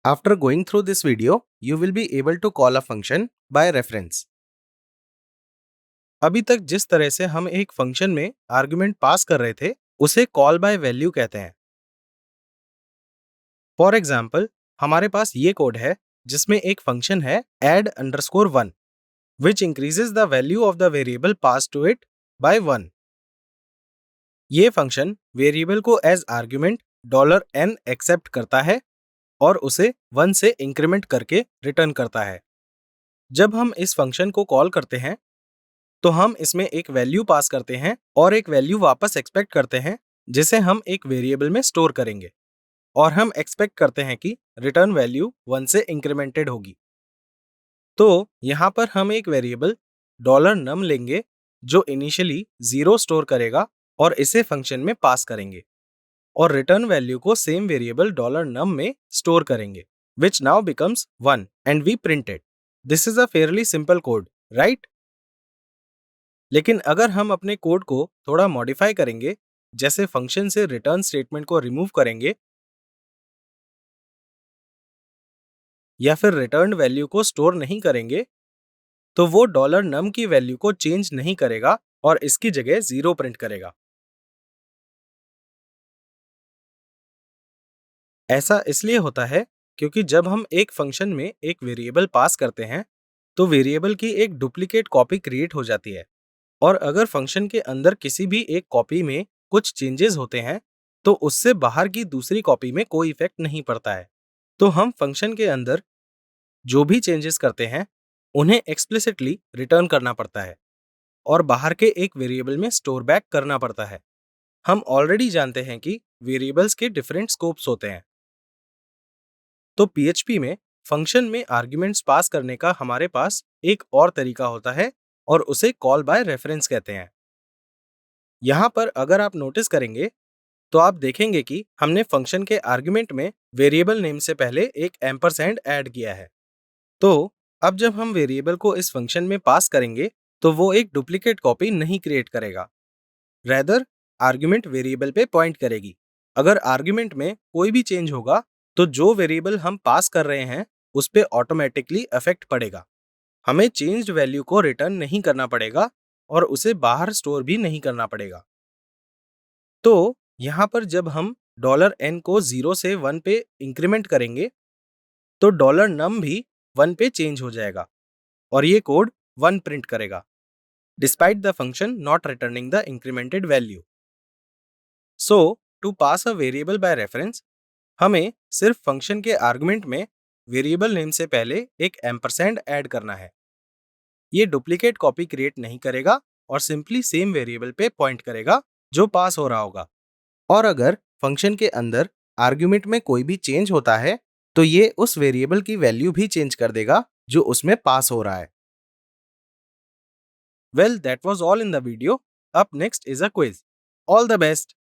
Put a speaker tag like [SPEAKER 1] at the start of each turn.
[SPEAKER 1] After going through this video, you will be able to call a function by reference. अभी तक जिस तरह से हम एक फंक्शन में आर्गुमेंट पास कर रहे थे, उसे कॉल बाय वैल्यू कहते हैं। फॉर एग्जाम्पल, हमारे पास ये कोड है जिसमें एक फंक्शन है add_1 which increases the value of the variable passed to it by 1. ये फंक्शन वेरिएबल को एज आर्ग्यूमेंट $n एक्सेप्ट करता है और उसे 1 से इंक्रीमेंट करके रिटर्न करता है। जब हम इस फंक्शन को कॉल करते हैं तो हम इसमें एक वैल्यू पास करते हैं और एक वैल्यू वापस एक्सपेक्ट करते हैं जिसे हम एक वेरिएबल में स्टोर करेंगे, और हम एक्सपेक्ट करते हैं कि रिटर्न वैल्यू 1 से इंक्रीमेंटेड होगी। तो यहाँ पर हम एक वेरिएबल $num लेंगे जो इनिशियली 0 स्टोर करेगा और इसे फंक्शन में पास करेंगे, और रिटर्न वैल्यू को सेम वेरिएबल $num में स्टोर करेंगे, which now becomes 1 and we print it. This is a fairly simple code, right? लेकिन अगर हम अपने कोड को थोड़ा मॉडिफाई करेंगे, जैसे फंक्शन से रिटर्न स्टेटमेंट को रिमूव करेंगे या फिर रिटर्न वैल्यू को स्टोर नहीं करेंगे, तो वो $num की वैल्यू को चेंज नहीं करेगा और इसकी जगह 0 प्रिंट करेगा। ऐसा इसलिए होता है क्योंकि जब हम एक फंक्शन में एक वेरिएबल पास करते हैं तो वेरिएबल की एक डुप्लीकेट कॉपी क्रिएट हो जाती है, और अगर फंक्शन के अंदर किसी भी एक कॉपी में कुछ चेंजेस होते हैं तो उससे बाहर की दूसरी कॉपी में कोई इफेक्ट नहीं पड़ता है। तो हम फंक्शन के अंदर जो भी चेंजेस करते हैं उन्हें एक्सप्लिसिटली रिटर्न करना पड़ता है और बाहर के एक वेरिएबल में स्टोर बैक करना पड़ता है। हम ऑलरेडी जानते हैं कि वेरिएबल्स के डिफरेंट स्कोप्स होते हैं। तो PHP में फंक्शन में आर्ग्यूमेंट्स पास करने का हमारे पास एक और तरीका होता है और उसे कॉल बाय रेफरेंस कहते हैं। यहाँ पर अगर आप नोटिस करेंगे तो आप देखेंगे कि हमने फंक्शन के आर्ग्यूमेंट में वेरिएबल नेम से पहले एक एम्परसैंड ऐड किया है। तो अब जब हम वेरिएबल को इस फंक्शन में पास करेंगे तो वो एक डुप्लीकेट कॉपी नहीं क्रिएट करेगा, रेदर आर्ग्यूमेंट वेरिएबल पे पॉइंट करेगी। अगर आर्ग्यूमेंट में कोई भी चेंज होगा तो जो वेरिएबल हम पास कर रहे हैं उस पे ऑटोमेटिकली इफेक्ट पड़ेगा। हमें चेंज्ड वैल्यू को रिटर्न नहीं करना पड़ेगा और उसे बाहर स्टोर भी नहीं करना पड़ेगा। तो यहाँ पर जब हम $n को 0 से 1 पे इंक्रीमेंट करेंगे तो $num भी 1 पे चेंज हो जाएगा और ये कोड 1 प्रिंट करेगा, despite the function not returning the incremented value. So to pass a variable by reference हमें सिर्फ फंक्शन के आर्गुमेंट में वेरिएबल नेम से पहले एक एम्परसैंड ऐड करना है। ये डुप्लीकेट कॉपी क्रिएट नहीं करेगा और सिंपली सेम वेरिएबल पे पॉइंट करेगा जो पास हो रहा होगा। और अगर फंक्शन के अंदर आर्ग्यूमेंट में कोई भी चेंज होता है तो ये उस वेरिएबल की वैल्यू भी चेंज कर देगा जो उसमें पास हो रहा है। Well, that was all in the video. Up next is a quiz. All the best!